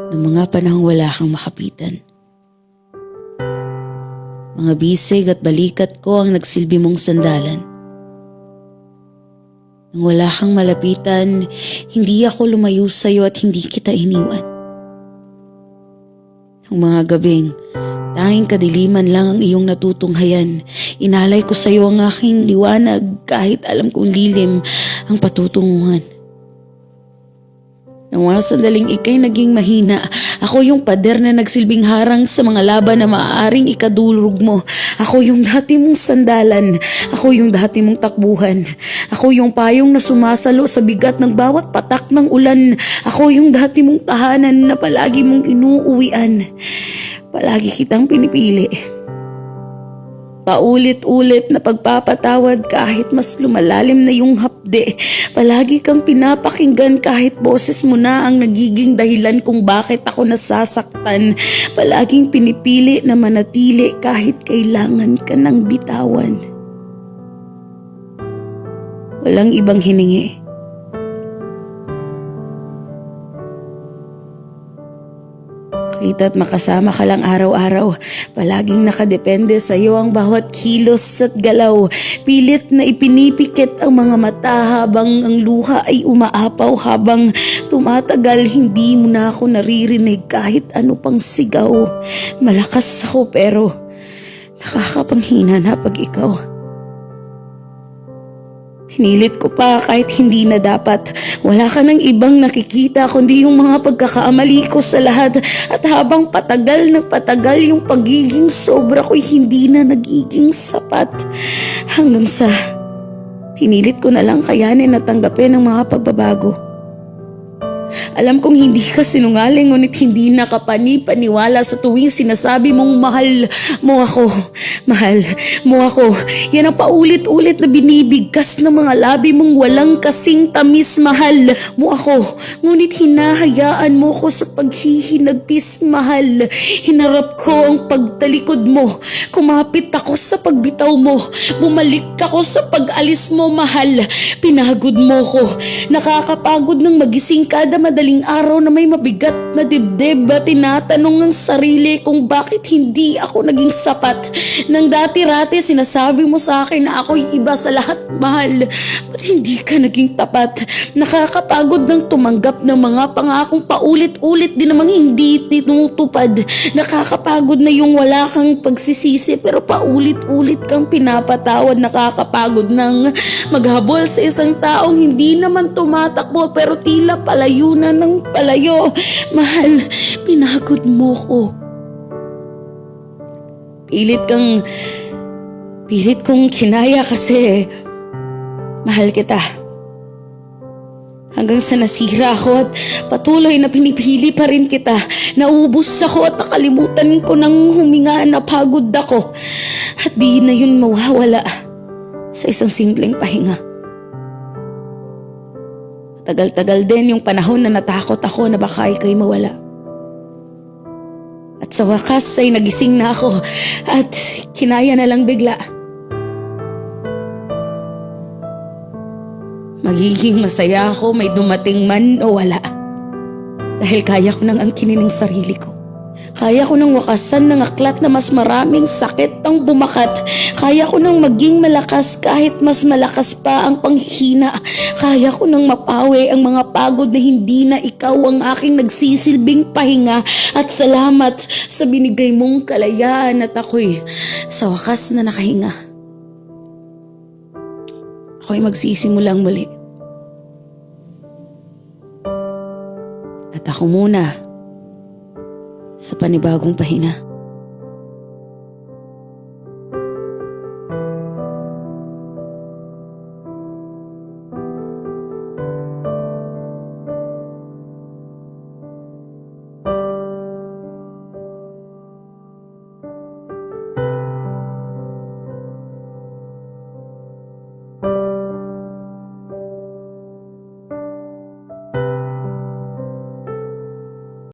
ng mga panahong wala kang makapitan. Mga bisig at balikat ko ang nagsilbi mong sandalan. Nang wala kang malapitan, hindi ako lumayo sa'yo at hindi kita iniwan. Ang mga gabing, tanging kadiliman lang ang iyong natutunghayan. Inalay ko sa'yo ang aking liwanag kahit alam kong lilim ang patutunguhan. Nang mga sandaling ika'y naging mahina, ako yung pader na nagsilbing harang sa mga laban na maaaring ikadulog mo. Ako yung dati mong sandalan. Ako yung dati mong takbuhan. Ako yung payong na sumasalo sa bigat ng bawat patak ng ulan. Ako yung dati mong tahanan na palagi mong inuuwian. Palagi kitang pinipili. Paulit-ulit na pagpapatawad kahit mas lumalalim na yung hapde. Palagi kang pinapakinggan kahit boses mo na ang nagiging dahilan kung bakit ako nasasaktan. Palaging pinipili na manatili kahit kailangan ka ng bitawan. Walang ibang hiningi. Kita at makasama ka lang araw-araw. Palaging nakadepende sa iyo ang bawat kilos at galaw. Pilit na ipinipikit ang mga mata habang ang luha ay umaapaw. Habang tumatagal, hindi mo na ako naririnig kahit ano pang sigaw. Malakas ako pero nakakapanghina na pag ikaw. Hinilit ko pa kahit hindi na dapat. Wala ka ng ibang nakikita kundi yung mga pagkakamali ko sa lahat. At habang patagal yung pagiging sobra ko'y hindi na nagiging sapat. Hanggang sa hinilit ko na lang kayanin at tanggapin ang mga pagbabago. Alam kong hindi ka sinungaling ngunit hindi nakapani-paniwala sa tuwing sinasabi mong mahal mo ako. Mahal mo ako. Yan ang paulit-ulit na binibigkas ng mga labi mong walang kasing tamis. Mahal mo ako. Ngunit hinahayaan mo ko sa paghihinagpis. Mahal. Hinarap ko ang pagtalikod mo. Kumapit ako sa pagbitaw mo. Bumalik ako sa pag-alis mo. Mahal. Pinagod mo ko. Nakakapagod ng magising kada madaling araw na may mabigat na dibdib at tinatanong ang sarili kung bakit hindi ako naging sapat. Nang dati-rati sinasabi mo sa akin na ako'y iba sa lahat, mahal. Ba't hindi ka naging tapat? Nakakapagod ng tumanggap ng mga pangakong paulit-ulit din namang hindi tinutupad. Nakakapagod na yung wala kang pagsisisi pero paulit-ulit kang pinapatawad. Nakakapagod ng maghabol sa isang taong hindi naman tumatakbo pero tila palayo na ng palayo. Mahal, pinagod mo ko. Pilit kong kinaya kasi mahal kita. Hanggang sa nasira ako at patuloy na pinipili pa rin kita. Naubos ako at nakalimutan ko ng huminga, napagod ako. At di na yun mawawala sa isang simpleng pahinga. Tagal-tagal din yung panahon na natakot ako na baka ika'y mawala. At sa wakas ay nagising na ako at kinaya na lang bigla. Magiging masaya ako may dumating man o wala. Dahil kaya ko nang angkinin ang sarili ko. Kaya ko nang wakasan ng aklat na mas maraming sakit ang bumakat. Kaya ko nang maging malakas kahit mas malakas pa ang panghihina. Kaya ko nang mapawi ang mga pagod na hindi na ikaw ang aking nagsisilbing pahinga. At salamat sa binigay mong kalayaan at ako'y sa wakas na nakahinga. Ako'y magsisimulang muli. At ako muna sa panibagong pahinga.